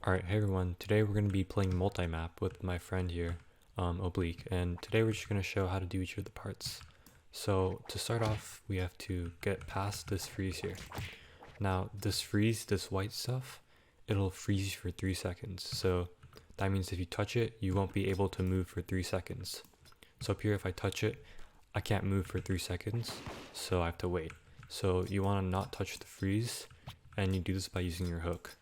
Alright, hey everyone, today we're going to be playing Multimap with my friend here, Oblique, and today we're just going to show how to do each of the parts. So to start off, we have to get past this freeze here. Now this freeze, this white stuff, it'll freeze for 3 seconds, so that means if you touch it, you won't be able to move for 3 seconds. So up here, if I touch it, I can't move for 3 seconds, so I have to wait. So you want to not touch the freeze, and you do this by using your hook.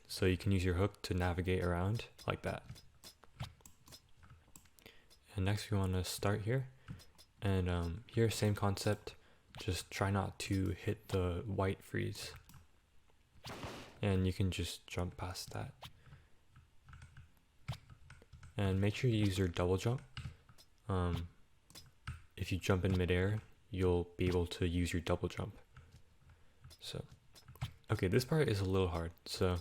So you can use your hook to navigate around like that. And next we want to start here. And here, same concept, just try not to hit the white freeze. And you can just jump past that. And make sure you use your double jump. If you jump in midair, you'll be able to use your double jump. So, okay, this part is a little hard. So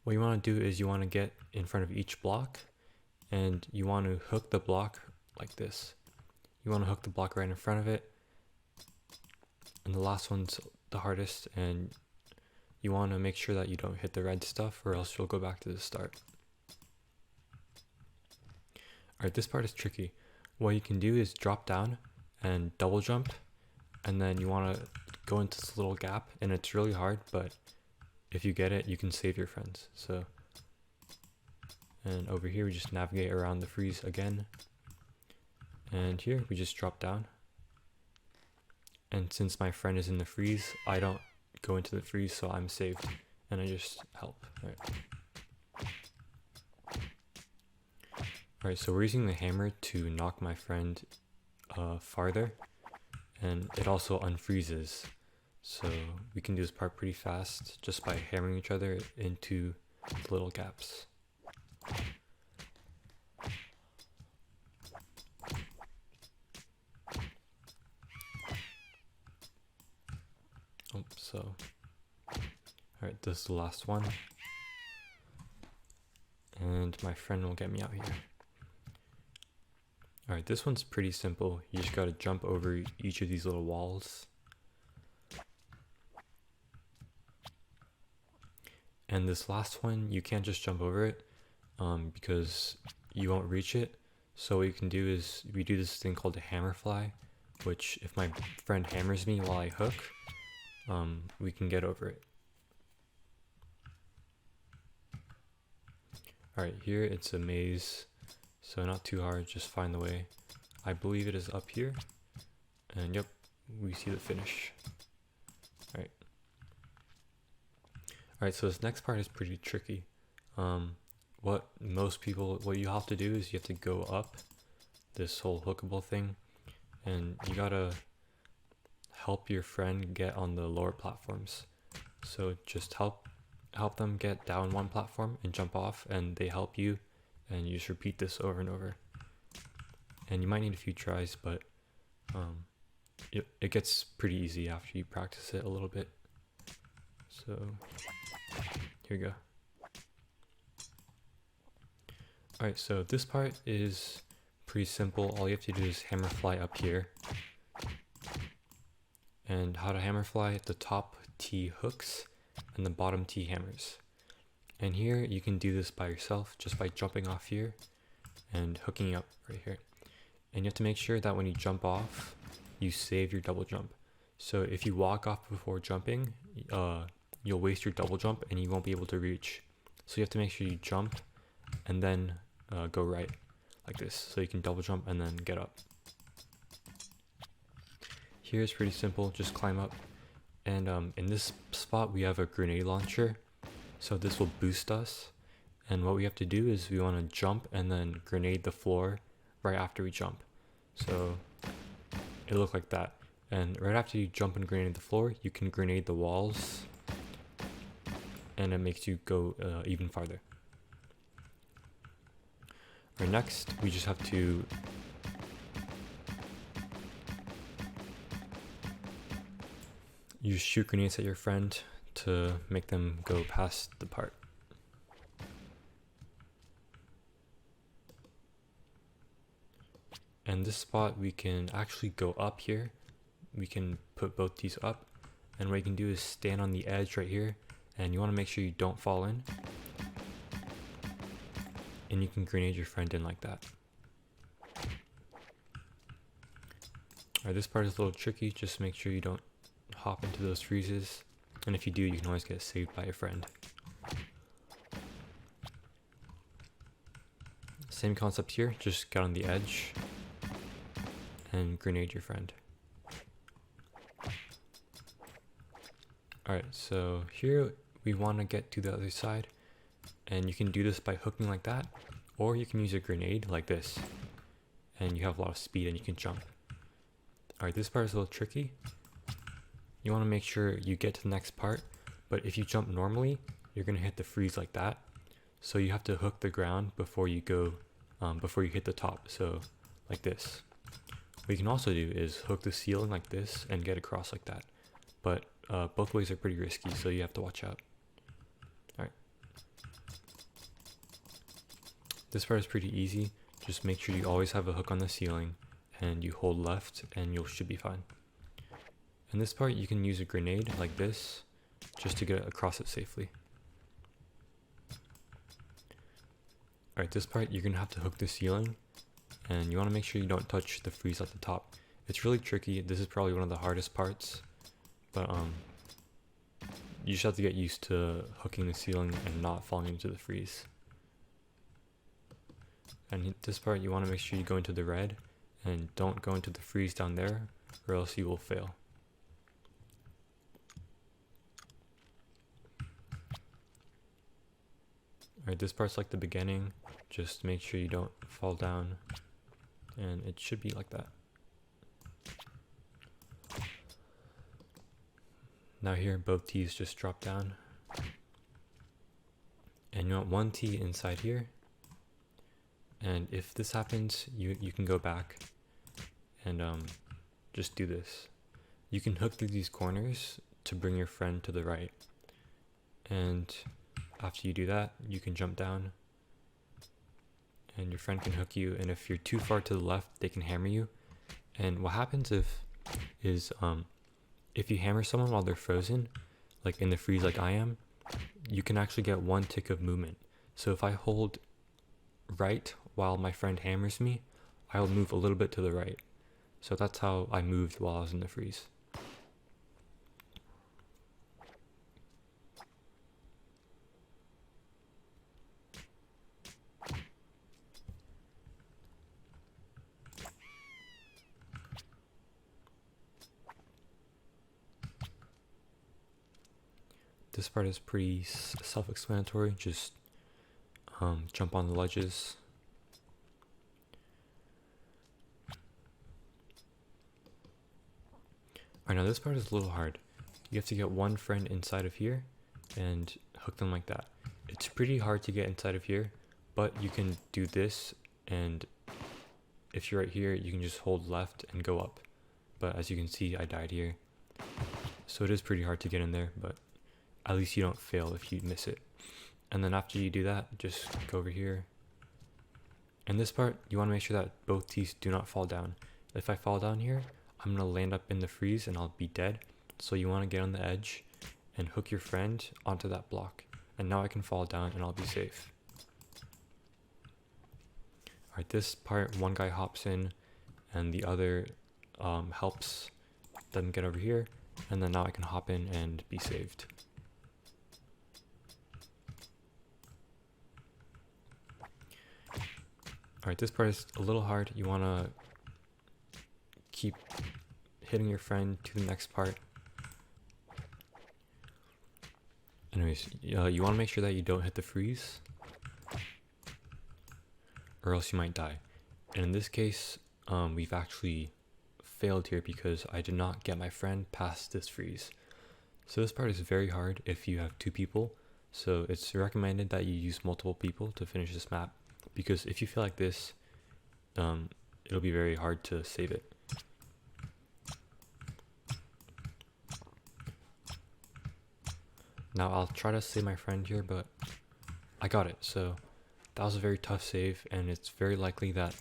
what you want to do is you want to get in front of each block and you want to hook the block like this. You want to hook the block right in front of it, and the last one's the hardest, and you want to make sure that you don't hit the red stuff or else you'll go back to the start. Alright, this part is tricky. What you can do is drop down and double jump, and then you want to go into this little gap, and it's really hard, but if you get it, you can save your friends. So, and over here we just navigate around the freeze again, and here we just drop down. And since my friend is in the freeze, I don't go into the freeze, so I'm saved, and I just help. Alright, so we're using the hammer to knock my friend farther, and it also unfreezes. So we can do this part pretty fast just by hammering each other into the little gaps. Alright, this is the last one. And my friend will get me out here. Alright, this one's pretty simple. You just gotta jump over each of these little walls. And this last one, you can't just jump over it because you won't reach it. So what you can do is we do this thing called a hammer fly, which if my friend hammers me while I hook, we can get over it. Alright, here it's a maze, so not too hard, just find the way. I believe it is up here, and yep, we see the finish. Alright, so this next part is pretty tricky. What you have to do is you have to go up this whole hookable thing, and you gotta help your friend get on the lower platforms. So just help them get down one platform and jump off, and they help you, and you just repeat this over and over. And you might need a few tries, but it gets pretty easy after you practice it a little bit. So here we go. Alright, so this part is pretty simple. All you have to do is hammer fly up here. And how to hammer fly, the top T hooks and the bottom T hammers. And here you can do this by yourself just by jumping off here and hooking up right here. And you have to make sure that when you jump off, you save your double jump. So if you walk off before jumping, you'll waste your double jump and you won't be able to reach. So you have to make sure you jump and then go right like this, so you can double jump and then get up. Here is pretty simple, just climb up. And in this spot we have a grenade launcher, so this will boost us. And what we have to do is we want to jump and then grenade the floor right after we jump. So it'll look like that. And right after you jump and grenade the floor, you can grenade the walls, and it makes you go even farther. Alright, next we just have to use shoot grenades at your friend to make them go past the part. And this spot we can actually go up here. We can put both these up, and what you can do is stand on the edge right here and you want to make sure you don't fall in, and you can grenade your friend in like that. Alright, this part is a little tricky, just make sure you don't hop into those freezes, and if you do, you can always get saved by a friend. Same concept here, just get on the edge and grenade your friend. Alright, so here we want to get to the other side, and you can do this by hooking like that, or you can use a grenade like this, and you have a lot of speed and you can jump. Alright, this part is a little tricky. You want to make sure you get to the next part, but if you jump normally, you're going to hit the freeze like that. So you have to hook the ground before you go, before you hit the top, so like this. What you can also do is hook the ceiling like this and get across like that. But both ways are pretty risky, so you have to watch out. Alright. This part is pretty easy. Just make sure you always have a hook on the ceiling and you hold left and you should be fine. In this part you can use a grenade like this just to get across it safely. Alright, this part you're going to have to hook the ceiling and you want to make sure you don't touch the freeze at the top. It's really tricky. This is probably one of the hardest parts, but you just have to get used to hooking the ceiling and not falling into the freeze. And this part you want to make sure you go into the red and don't go into the freeze down there or else you will fail. Alright, this part's like the beginning. Just make sure you don't fall down, and it should be like that. Now here both T's just drop down, and you want one T inside here, and if this happens you can go back and just do this. You can hook through these corners to bring your friend to the right, and after you do that you can jump down and your friend can hook you, and if you're too far to the left they can hammer you. And what happens if you hammer someone while they're frozen, like in the freeze like I am, you can actually get one tick of movement. So if I hold right while my friend hammers me, I'll move a little bit to the right. So that's how I moved while I was in the freeze. This part is pretty self-explanatory, just jump on the ledges. Alright, now this part is a little hard. You have to get one friend inside of here and hook them like that. It's pretty hard to get inside of here, but you can do this, and if you're right here you can just hold left and go up. But as you can see I died here. So it is pretty hard to get in there, but at least you don't fail if you miss it. And then after you do that, just go over here. In this part, you want to make sure that both T's do not fall down. If I fall down here, I'm going to land up in the freeze and I'll be dead. So you want to get on the edge and hook your friend onto that block. And now I can fall down and I'll be safe. Alright, this part, one guy hops in and the other helps them get over here. And then now I can hop in and be saved. Alright, this part is a little hard. You want to keep hitting your friend to the next part. Anyways, you want to make sure that you don't hit the freeze, or else you might die. And in this case, we've actually failed here because I did not get my friend past this freeze. So this part is very hard if you have two people. So it's recommended that you use multiple people to finish this map, because if you feel like this, it'll be very hard to save it. Now I'll try to save my friend here, but I got it. So that was a very tough save, and it's very likely that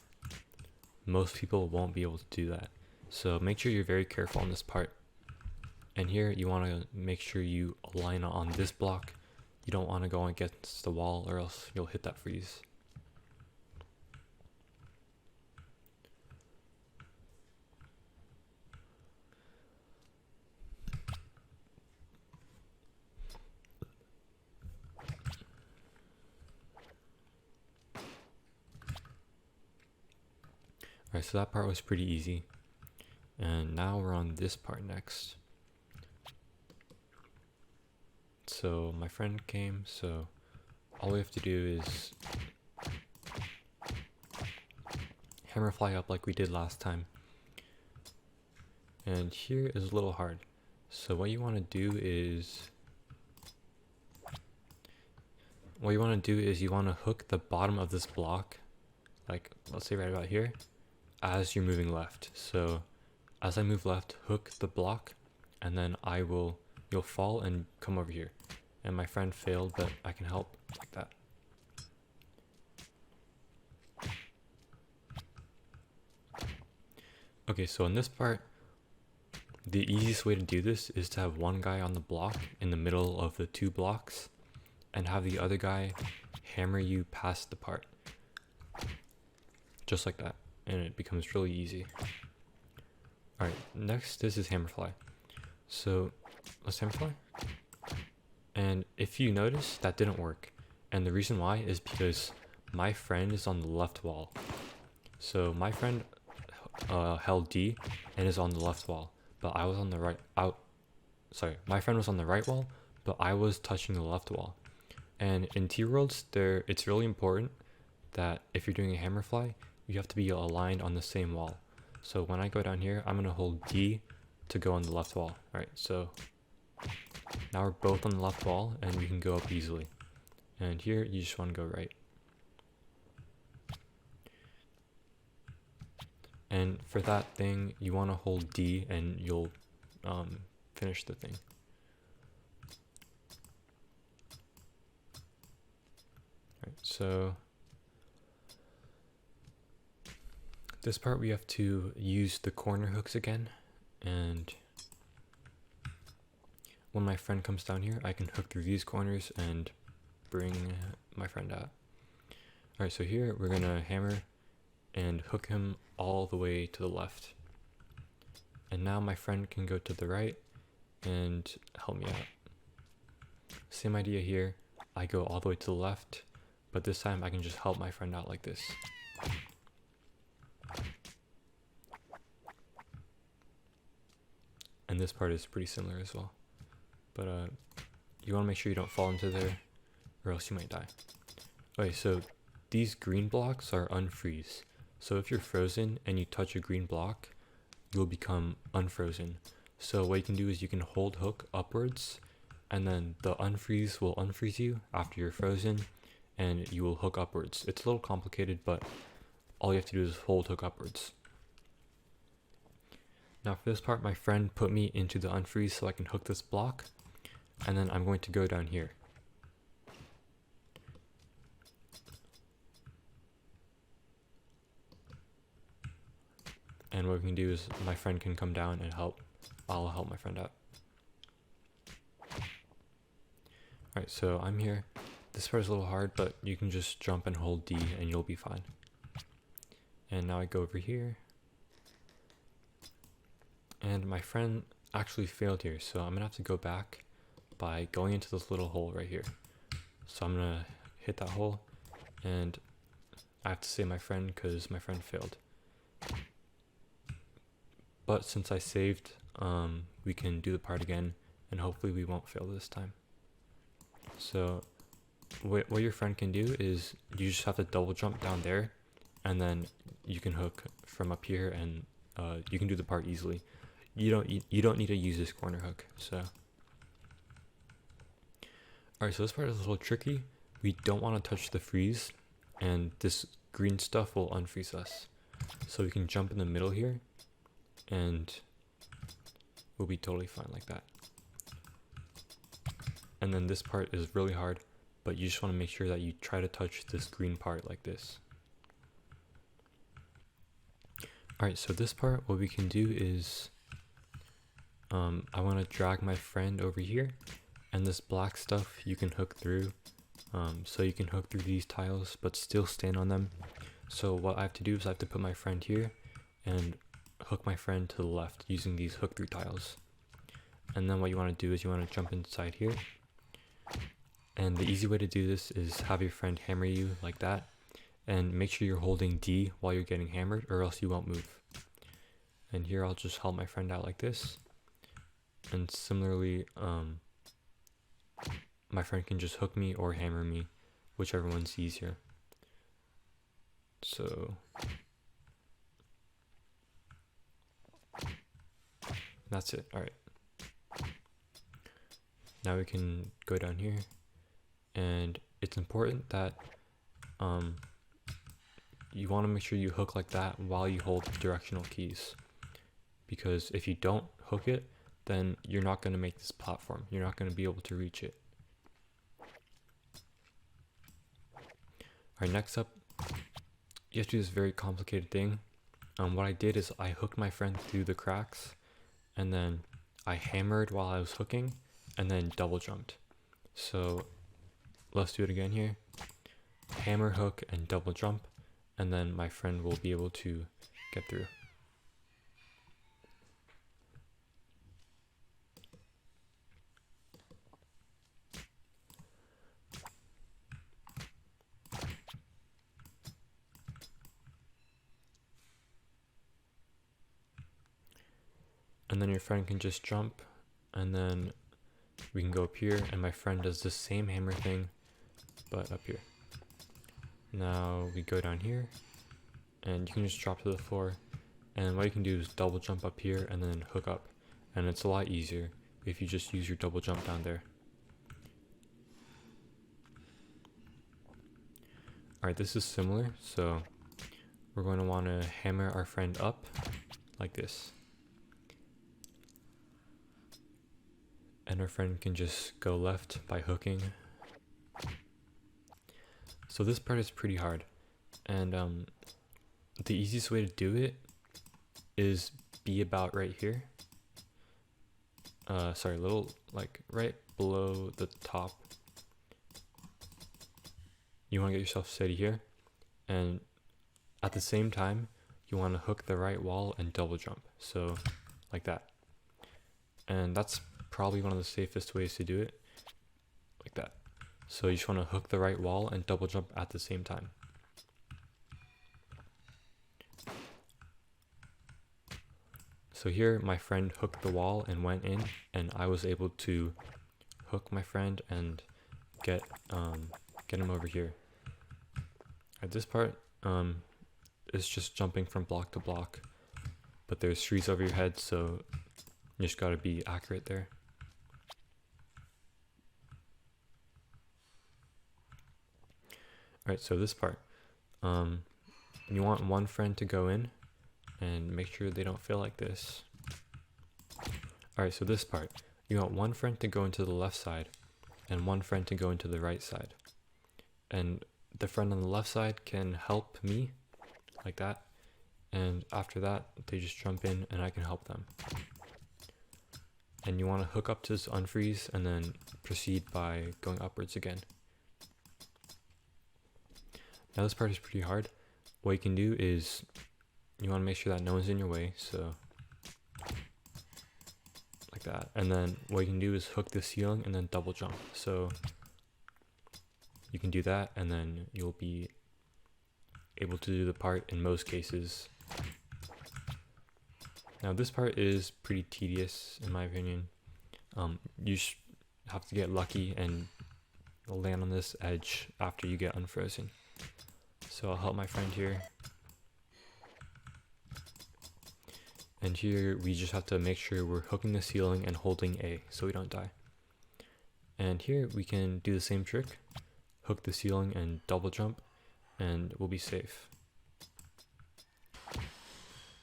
most people won't be able to do that. So make sure you're very careful on this part. And here you want to make sure you align on this block. You don't want to go against the wall or else you'll hit that freeze. Alright, so that part was pretty easy. And now we're on this part next. So my friend came, so all we have to do is hammer fly up like we did last time. And here is a little hard. So what you want to do is you want to hook the bottom of this block, like let's say right about here, as you're moving left. So as I move left, hook the block, and then you'll fall and come over here. And my friend failed, but I can help like that. Okay, so in this part, the easiest way to do this is to have one guy on the block in the middle of the two blocks and have the other guy hammer you past the part. Just like that. And it becomes really easy. Alright, next this is hammerfly. So let's hammerfly. And if you notice, that didn't work. And the reason why is because my friend is on the left wall. So my friend held D and is on the left wall, but I was on the right my friend was on the right wall, but I was touching the left wall. And in T-Worlds, it's really important that if you're doing a hammerfly, you have to be aligned on the same wall. So when I go down here, I'm gonna hold D to go on the left wall. Alright, so now we're both on the left wall and we can go up easily. And here you just want to go right. And for that thing, you want to hold D and you'll finish the thing. Alright, so this part we have to use the corner hooks again, and when my friend comes down here, I can hook through these corners and bring my friend out. Alright, so here we're gonna hammer and hook him all the way to the left. And now my friend can go to the right and help me out. Same idea here, I go all the way to the left, but this time I can just help my friend out like this. And this part is pretty similar as well. But you want to make sure you don't fall into there or else you might die. Okay, so these green blocks are unfreeze. So if you're frozen and you touch a green block, you'll become unfrozen. So what you can do is you can hold hook upwards, and then the unfreeze will unfreeze you after you're frozen, and you will hook upwards. It's a little complicated, but all you have to do is hold hook upwards. Now for this part, my friend put me into the unfreeze so I can hook this block, and then I'm going to go down here. And what we can do is my friend can come down and help. I'll help my friend out. Alright, so I'm here. This part is a little hard, but you can just jump and hold D and you'll be fine. And now I go over here. And my friend actually failed here, so I'm gonna have to go back by going into this little hole right here. So I'm gonna hit that hole, and I have to save my friend because my friend failed. But since I saved, we can do the part again, and hopefully we won't fail this time. So what your friend can do is you just have to double jump down there, and then you can hook from up here, and you can do the part easily. You don't need to use this corner hook. So alright, so this part is a little tricky. We don't want to touch the freeze, and this green stuff will unfreeze us. So we can jump in the middle here, and we'll be totally fine like that. And then this part is really hard, but you just want to make sure that you try to touch this green part like this. Alright, so this part, what we can do is I want to drag my friend over here, and this black stuff you can hook through. So you can hook through these tiles but still stand on them. So what I have to do is I have to put my friend here and hook my friend to the left using these hook through tiles. And then what you want to do is you want to jump inside here. And the easy way to do this is have your friend hammer you like that, and make sure you're holding D while you're getting hammered, or else you won't move. And here I'll just help my friend out like this. And similarly, my friend can just hook me or hammer me, whichever one's easier. So that's it. All right. Now we can go down here, and it's important that you want to make sure you hook like that while you hold directional keys, because if you don't hook it, then you're not going to make this platform. You're not going to be able to reach it. Alright, next up, you have to do this very complicated thing. What I did is I hooked my friend through the cracks, and then I hammered while I was hooking, and then double jumped. So let's do it again here. Hammer, hook, and double jump, and then my friend will be able to get through. And then your friend can just jump, and then we can go up here, and my friend does the same hammer thing, but up here. Now we go down here, and you can just drop to the floor, and what you can do is double jump up here and then hook up, and it's a lot easier if you just use your double jump down there. Alright, this is similar, so we're going to want to hammer our friend up like this. And our friend can just go left by hooking. So this part is pretty hard, and the easiest way to do it is be about right here. Sorry, little like right below the top. You want to get yourself steady here, and at the same time you want to hook the right wall and double jump, so like that. And that's probably one of the safest ways to do it, like that. So you just want to hook the right wall and double jump at the same time. So here my friend hooked the wall and went in, and I was able to hook my friend and get him over here. At this part is just jumping from block to block, but there's trees over your head, so you just gotta be accurate there. Alright, so this part, you want one friend to go in and make sure they don't feel like this. Alright, so this part, you want one friend to go into the left side and one friend to go into the right side. And the friend on the left side can help me, like that. And after that, they just jump in and I can help them. And you want to hook up to this unfreeze and then proceed by going upwards again. Now this part is pretty hard. What you can do is you want to make sure that no one's in your way, so like that. And then what you can do is hook the ceiling and then double jump. So you can do that, and then you'll be able to do the part in most cases. Now this part is pretty tedious in my opinion. You have to get lucky and land on this edge after you get unfrozen. So I'll help my friend here. And here we just have to make sure we're hooking the ceiling and holding A so we don't die. And here we can do the same trick, hook the ceiling and double jump, and we'll be safe.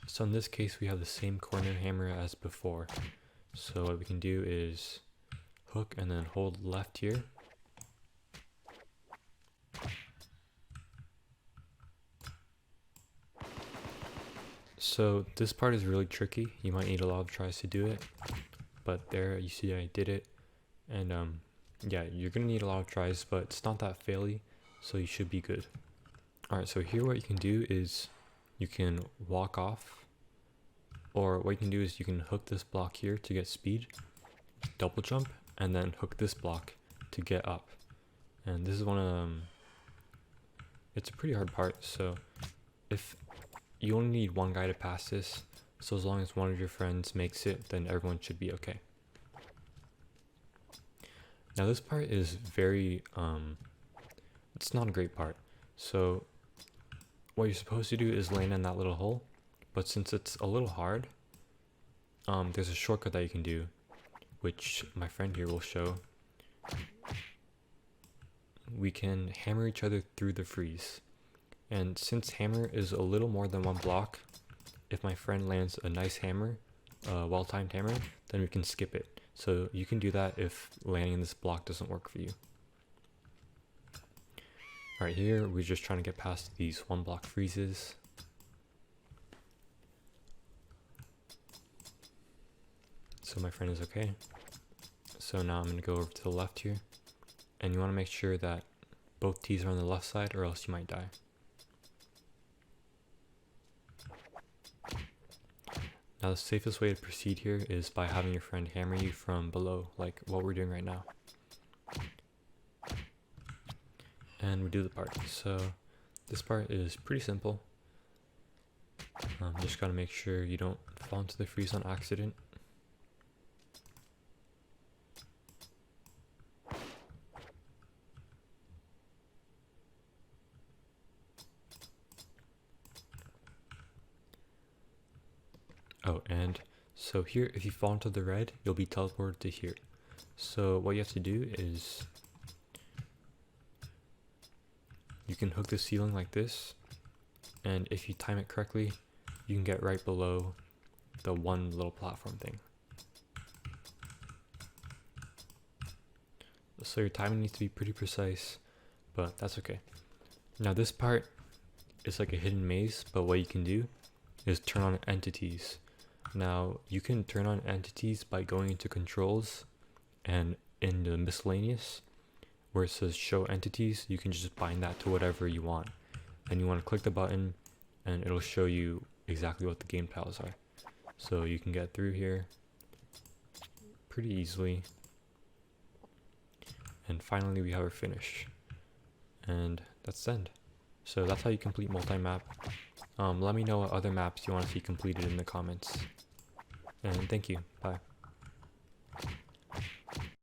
So in this case we have the same corner hammer as before. So what we can do is hook and then hold left here. So this part is really tricky. You might need a lot of tries to do it. but there you see I did it. And yeah, you're gonna need a lot of tries, but it's not that faily, so you should be good. Alright, so here what you can do is you can walk off, or what you can do is you can hook this block here to get speed, double jump, and then hook this block to get up. And this is one of it's a pretty hard part, so if you only need one guy to pass this, so as long as one of your friends makes it, then everyone should be okay. Now this part is very it's not a great part. So what you're supposed to do is land in that little hole, but since it's a little hard, there's a shortcut that you can do, which my friend here will show. We can hammer each other through the freeze, and since hammer is a little more than one block, if my friend lands a nice hammer, well-timed hammer, then we can skip it. So you can do that if landing in this block doesn't work for you. Alright, here we're just trying to get past these one block freezes. So my friend is okay. So now I'm going to go over to the left here. And you want to make sure that both T's are on the left side, or else you might die. Now the safest way to proceed here is by having your friend hammer you from below, like what we're doing right now. And we do the part. So this part is pretty simple. Just gotta make sure you don't fall into the freeze on accident. Oh, and so here, if you fall into the red, you'll be teleported to here. So what you have to do is you can hook the ceiling like this, and if you time it correctly, you can get right below the one little platform thing. So your timing needs to be pretty precise, but that's okay. Now this part is like a hidden maze, but what you can do is turn on entities. Now you can turn on entities by going into controls, and in the miscellaneous where it says show entities, you can just bind that to whatever you want, and you want to click the button and it'll show you exactly what the game tiles are. So you can get through here pretty easily, and finally we have our finish, and that's the end. So that's how you complete multi-map. Let me know what other maps you want to see completed in the comments. And thank you. Bye.